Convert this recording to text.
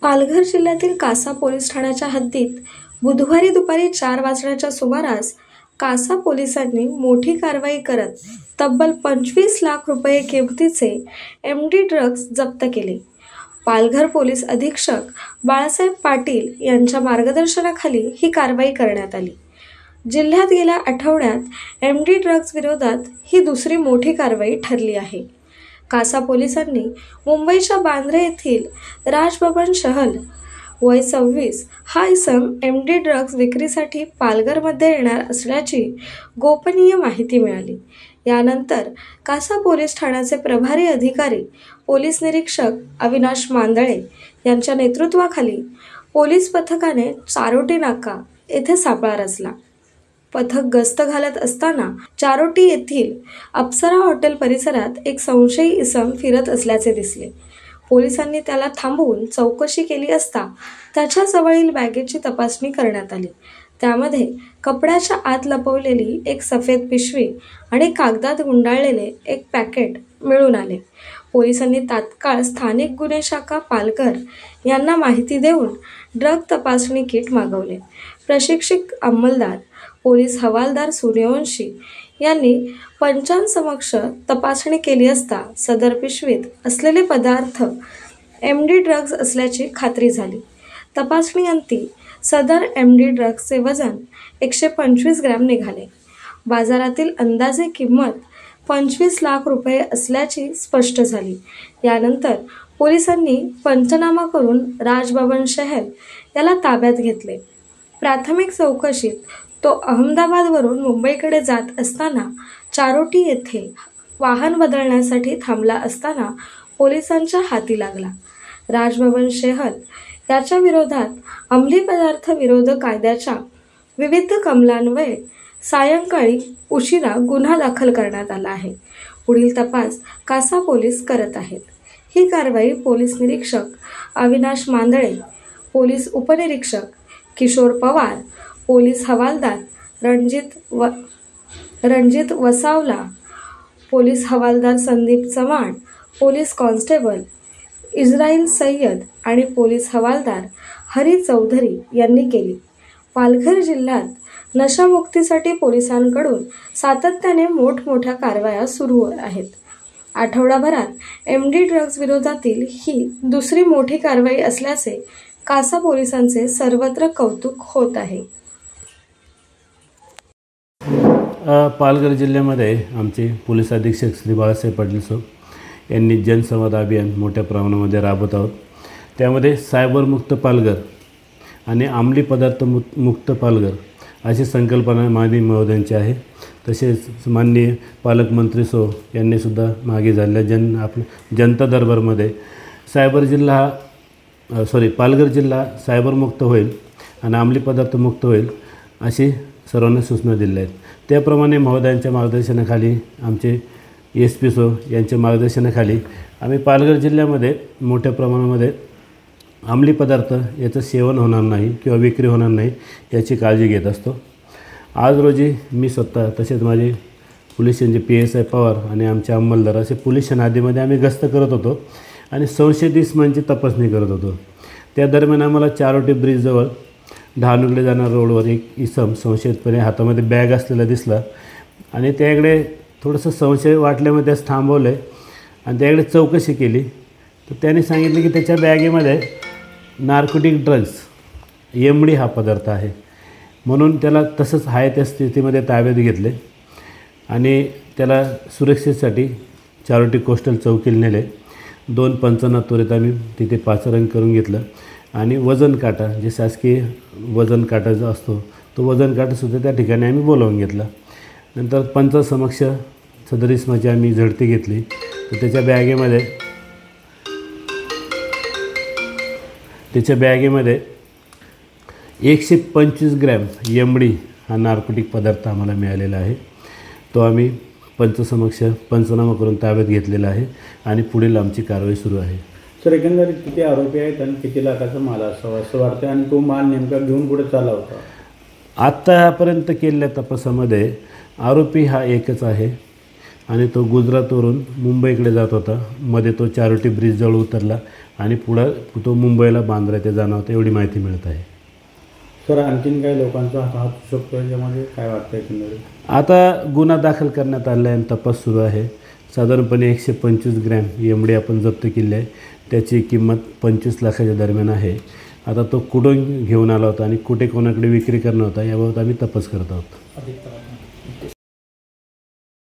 पालघर जिल्ह्यातील कासा पोलीस ठाण्याच्या हद्दीत बुधवारी दुपारी 4 वाजण्याच्या सुमारास कासा पोलिसांनी मोठी कारवाई करत तब्बल 25 लाख रुपये किमतीचे MD ड्रग्ज जप्त केले. पालघर पोलीस अधीक्षक बाळासाहेब पाटील यांच्या मार्गदर्शनाखाली ही कारवाई करण्यात आली. जिल्ह्यात गेल्या आठवड्यात MD ड्रग्ज विरोधात ही दुसरी मोठी कारवाई ठरली आहे. कासा पोलिसांनी मुंबईच्या बांद्रे येथील राजबबन शहल वय 26 हा इसम MD ड्रग्ज विक्रीसाठी पालघरमध्ये येणार असल्याची गोपनीय माहिती मिळाली. यानंतर कासा पोलीस ठाण्याचे प्रभारी अधिकारी पोलीस निरीक्षक अविनाश मांदळे यांच्या नेतृत्वाखाली पोलीस पथकाने चारोटी नाका येथे सापळा रचला. पथक गस्त घालत असताना चारोटी येथील अप्सरा हॉटेल परिसरात एक संशयी इसम फिरत असल्याचे दिसले. पोलिसांनी त्याला थांबवून चौकशी केली असता त्याच्या जवळील बॅगेची तपासणी करण्यात आली. त्यामध्ये कपड्याच्या आत लपवलेली एक सफेद पिशवी आणि कागदात गुंडाळलेले एक पॅकेट मिळून आले. पोलिसांनी तात्काळ स्थानिक गुन्हे शाखा पालघर यांना माहिती देऊन ड्रग तपासणी किट मागवले. प्रशिक्षित अंमलदार पोलीस हवालदार सूर्यवंशी यांनी पंचांसमक्ष तपासणी केली असता सदर पिशवीत असलेले पदार्थ MD ड्रग्ज असल्याची खात्री झाली. तपासणीअंती सदर MD ड्रग्जचे वजन 125 ग्रॅम निघाले. बाजारातील अंदाजे किंमत 25 लाख रुपये असल्याची स्पष्ट झाली. यानंतर पोलिसांनी पंचनामा करून राजबबन शहल याला ताब्यात घेतले. प्राथमिक चौकशीत तो अहमदाबादवरून मुंबईकडे जात असताना चारोटी येथे वाहन बदलण्यासाठी थांबला असताना पोलिसांच्या हाती लागला. राजबबन शहल याच्या विरोधात अंमली पदार्थ विरोध कायद्याच्या विविध कलमान्वये सायंकाळी उशिरा गुन्हा दाखल करण्यात आला आहे. पुढील तपास कासा पोलीस करत आहेत. ही कारवाई पोलीस निरीक्षक अविनाश मांदळे, पोलीस उपनिरीक्षक किशोर पवार, पोलीस हवालदार रणजित वसावला, पोलीस हवालदार संदीप चव्हाण, पोलीस कॉन्स्टेबल इस्राईल सय्यद आणि पोलीस हवालदार हरी चौधरी यांनी केली. पालघर जिल्ह्यात नशामुक्तीसाठी पोलिसांकडून सातत्याने मोठमोठ्या कारवाया सुरू आहेत. आठवडाभरात MD ड्रग्ज विरोधातील ही दुसरी मोठी कारवाई असल्याचे कासा पोलिसांचे सर्वत्र कौतुक होत आहे. पालघर जिल्ह्यामध्ये आमचे पोलीस अधीक्षक श्री बाळासाहेब पाटील यांनी जनसंवाद अभियान मोठ्या प्रमाणामध्ये राबवत आहोत. त्यामध्ये सायबरमुक्त पालघर आणि अंमली पदार्थ मुक्त पालघर अशी संकल्पना माननीय महोदयांची आहे. तसेच माननीय पालकमंत्री यांनीसुद्धा मागे झालेल्या जनता दरबारमध्ये पालघर जिल्हा सायबरमुक्त होईल आणि अंमली पदार्थ मुक्त होईल अशी सर्वांना सूचना दिल्या आहेत. त्याप्रमाणे महोदयांच्या मार्गदर्शनाखाली आमचे SP यांच्या मार्गदर्शनाखाली आम्ही पालघर जिल्ह्यामध्ये मोठ्या प्रमाणामध्ये अंमली पदार्थ याचं सेवन होणार नाही किंवा विक्री होणार नाही याची काळजी घेत असतो. आज रोजी मी स्वतः तसेच माझे पोलीस PSI पवार आणि आमचे अंमलदार असे पोलीस ठाण्यामध्ये आम्ही गस्त करत होतो आणि संशयित इसमांची तपासणी करत होतो. त्या दरम्यान आम्हाला चारोटी ब्रिजजवळ डहाणूकडे जाणाऱ्या रोडवर एक इसम संशयितपणे हातामध्ये बॅग असलेला दिसला आणि त्याकडे थोडंसं संशय वाटल्यामुळे त्यास थांबवलं आणि त्याकडे चौकशी केली. तर त्याने सांगितलं की त्याच्या बॅगेमध्ये नार्कोटिक ड्रग्ज MD हा पदार्थ आहे. म्हणून त्याला तसंच आहे त्या स्थितीमध्ये ताब्यात घेतले आणि त्याला सुरक्षेसाठी चारोटी कोस्टल चौकीला नेले. 2:55 त्वरित आम्ही तिथे पाचारण करून घेतलं आणि वजन काटा जे शासकीय वजन काटा जो असतो तो वजन काटासुद्धा त्या ठिकाणी आम्ही बोलावून घेतला. नंतर पंचासमक्ष सदर इसमाची आम्ही झडती घेतली. तर त्याच्या बॅगेमध्ये 125 ग्रॅम MD हा नार्कोटिक पदार्थ आम्हाला मिळालेला आहे. तो आम्ही पंचसमक्ष पंचनामा करून ताब्यात घेतलेला आहे आणि पुढील आमची कारवाई सुरू आहे. सर, एकंदरीत किती आरोपी आहेत आणि किती लाखाचा माल असावा असं वाटतं आणि तो माल नेमका घेऊन पुढे चालला होता? आत्तापर्यंत केलेल्या तपासामध्ये आरोपी हा एकच आहे आणि तो गुजरातवरून मुंबईकडे जात होता. मध्ये तो चारोटी ब्रिजजवळ उतरला आणि पुढं तो मुंबईला बांद्रा येथे जाणार होता, एवढी माहिती मिळत आहे. सर आणखीन काही लोकांचा हात असू शकतो याच्यामध्ये, काय वाटतं एकंदरीत? आता गुन्हा दाखल करण्यात आला आहे आणि तपास सुरू आहे. साधारणपणे 125 ग्रॅम एमडी आपण जप्त केली आहे. त्याची किंमत 25 लाखाच्या दरम्यान आहे. आता तो कुठून घेऊन आला होता आणि कुठे कोणाकडे विक्री करणार होता याबाबत आम्ही तपास करत आहोत.